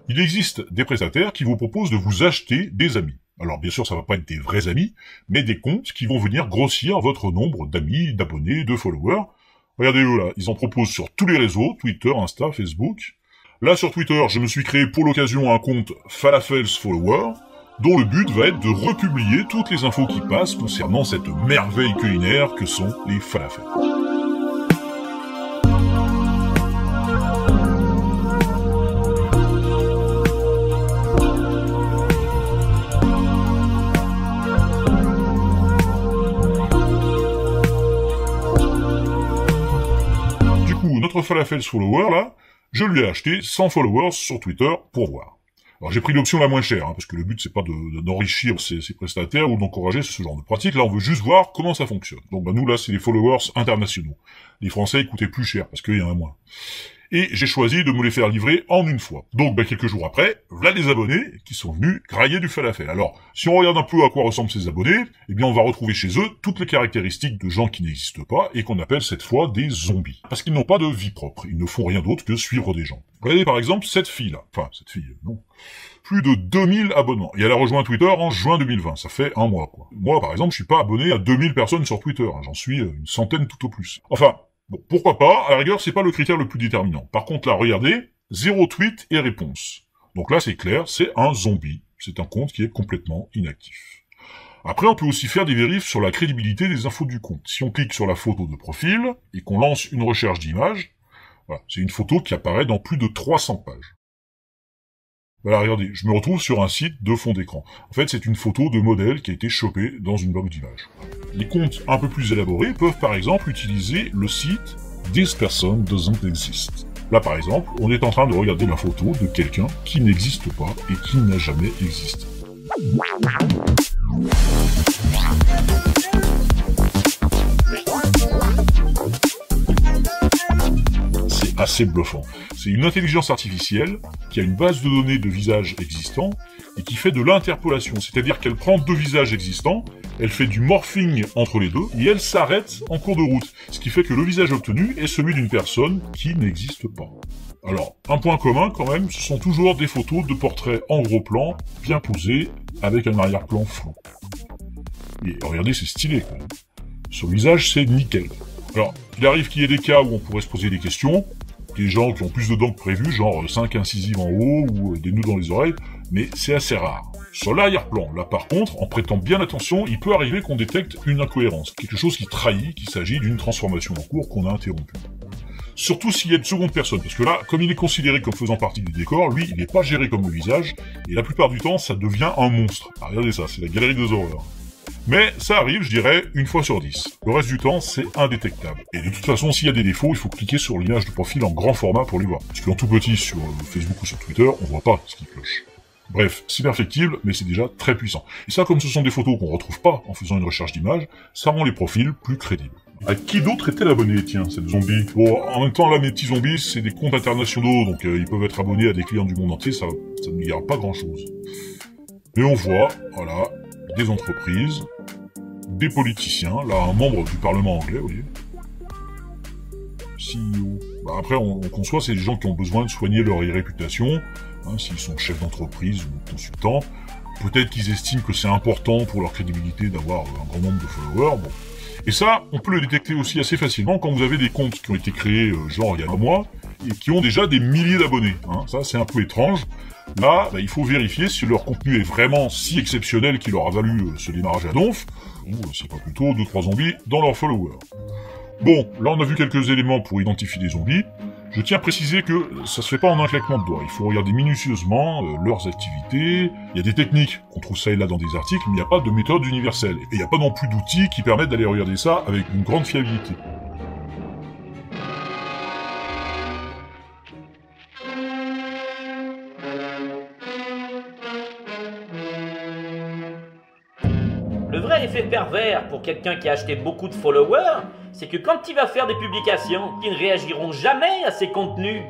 Il existe des prestataires qui vous proposent de vous acheter des amis. Alors bien sûr, ça va pas être des vrais amis, mais des comptes qui vont venir grossir votre nombre d'amis, d'abonnés, de followers. Regardez-le là, ils en proposent sur tous les réseaux, Twitter, Insta, Facebook. Là sur Twitter, je me suis créé pour l'occasion un compte Falafels Follower, dont le but va être de republier toutes les infos qui passent concernant cette merveille culinaire que sont les falafels. Du coup, notre Falafels Follower là, je lui ai acheté 100 followers sur Twitter pour voir. Alors j'ai pris l'option la moins chère, parce que le but c'est pas d'enrichir ses prestataires ou d'encourager ce genre de pratique. Là on veut juste voir comment ça fonctionne. Donc nous là c'est les followers internationaux. Les Français ils coûtaient plus cher parce qu'il y en a moins. Et j'ai choisi de me les faire livrer en une fois. Donc quelques jours après, voilà des abonnés qui sont venus grailler du falafel. Alors si on regarde un peu à quoi ressemblent ces abonnés, eh bien on va retrouver chez eux toutes les caractéristiques de gens qui n'existent pas et qu'on appelle cette fois des zombies. Parce qu'ils n'ont pas de vie propre, ils ne font rien d'autre que suivre des gens. Regardez par exemple cette fille-là. Enfin, cette fille, non. Plus de 2000 abonnements. Et elle a rejoint Twitter en juin 2020. Ça fait un mois, quoi. Moi, par exemple, je suis pas abonné à 2000 personnes sur Twitter. J'en suis une centaine tout au plus. Enfin, bon, pourquoi pas. À la rigueur, c'est pas le critère le plus déterminant. Par contre, là, regardez, 0 tweet et réponse. Donc là, c'est clair, c'est un zombie. C'est un compte qui est complètement inactif. Après, on peut aussi faire des vérifs sur la crédibilité des infos du compte. Si on clique sur la photo de profil et qu'on lance une recherche d'image, voilà, c'est une photo qui apparaît dans plus de 300 pages. Voilà, regardez, je me retrouve sur un site de fond d'écran. En fait, c'est une photo de modèle qui a été chopée dans une box d'images. Les comptes un peu plus élaborés peuvent par exemple utiliser le site This person doesn't exist. Là, par exemple, on est en train de regarder la photo de quelqu'un qui n'existe pas et qui n'a jamais existé. C'est assez bluffant. C'est une intelligence artificielle qui a une base de données de visages existants et qui fait de l'interpolation, c'est-à-dire qu'elle prend deux visages existants, elle fait du morphing entre les deux et elle s'arrête en cours de route, ce qui fait que le visage obtenu est celui d'une personne qui n'existe pas. Alors, un point commun quand même, ce sont toujours des photos de portraits en gros plan, bien posés, avec un arrière-plan flou. Et regardez, c'est stylé quand même. Sur le visage, c'est nickel. Alors, il arrive qu'il y ait des cas où on pourrait se poser des questions, des gens qui ont plus de dents que prévu, genre 5 incisives en haut ou des nœuds dans les oreilles, mais c'est assez rare. Sur l'arrière-plan, là par contre, en prêtant bien attention, il peut arriver qu'on détecte une incohérence, quelque chose qui trahit qu'il s'agit d'une transformation en cours qu'on a interrompue. Surtout s'il y a une seconde personne, parce que là, comme il est considéré comme faisant partie du décor, lui, il n'est pas géré comme le visage, et la plupart du temps, ça devient un monstre. Ah, regardez ça, c'est la galerie des horreurs. Mais ça arrive, je dirais, une fois sur 10. Le reste du temps, c'est indétectable. Et de toute façon, s'il y a des défauts, il faut cliquer sur l'image de profil en grand format pour les voir. Parce qu'en tout petit sur Facebook ou sur Twitter, on voit pas ce qui cloche. Bref, c'est perfectible, mais c'est déjà très puissant. Et ça, comme ce sont des photos qu'on retrouve pas en faisant une recherche d'image, ça rend les profils plus crédibles. À qui d'autre était abonné, tiens, cette zombie? Bon, en même temps, là, mes petits zombies, c'est des comptes internationaux, donc ils peuvent être abonnés à des clients du monde entier, ça ne garde pas grand-chose. Mais on voit, voilà, des entreprises, des politiciens, là, un membre du Parlement anglais, vous voyez. CEO. Bah, après, on conçoit, c'est des gens qui ont besoin de soigner leur réputation, hein, s'ils sont chefs d'entreprise ou consultants. Peut-être qu'ils estiment que c'est important pour leur crédibilité d'avoir un grand nombre de followers, bon. Et ça, on peut le détecter aussi assez facilement quand vous avez des comptes qui ont été créés, genre il y a un mois, et qui ont déjà des milliers d'abonnés, hein. Ça, c'est un peu étrange. Là, bah, il faut vérifier si leur contenu est vraiment si exceptionnel qu'il leur a valu ce démarrage à donf, ou c'est pas plutôt 2-3 zombies dans leurs followers. Bon, là on a vu quelques éléments pour identifier des zombies. Je tiens à préciser que ça se fait pas en un claquement de doigts. Il faut regarder minutieusement leurs activités. Il y a des techniques qu'on trouve ça et là dans des articles, mais il n'y a pas de méthode universelle. Et il n'y a pas non plus d'outils qui permettent d'aller regarder ça avec une grande fiabilité. Le vrai effet pervers pour quelqu'un qui a acheté beaucoup de followers, c'est que quand il va faire des publications, ils ne réagiront jamais à ses contenus.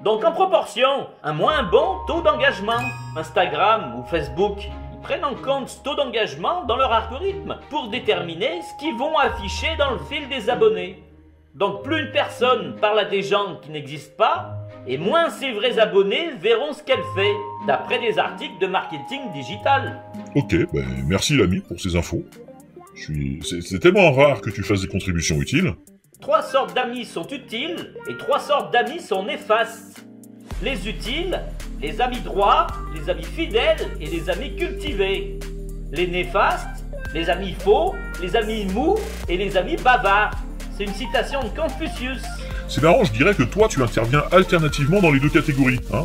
Donc en proportion, un moins bon taux d'engagement. Instagram ou Facebook, ils prennent en compte ce taux d'engagement dans leur algorithme pour déterminer ce qu'ils vont afficher dans le fil des abonnés. Donc plus une personne parle à des gens qui n'existent pas, et moins ses vrais abonnés verront ce qu'elle fait, d'après des articles de marketing digital. Ok, ben merci l'ami pour ces infos. C'est tellement rare que tu fasses des contributions utiles. 3 sortes d'amis sont utiles et 3 sortes d'amis sont néfastes. Les utiles, les amis droits, les amis fidèles et les amis cultivés. Les néfastes, les amis faux, les amis mous et les amis bavards. C'est une citation de Confucius. C'est marrant, je dirais que toi tu interviens alternativement dans les deux catégories, hein.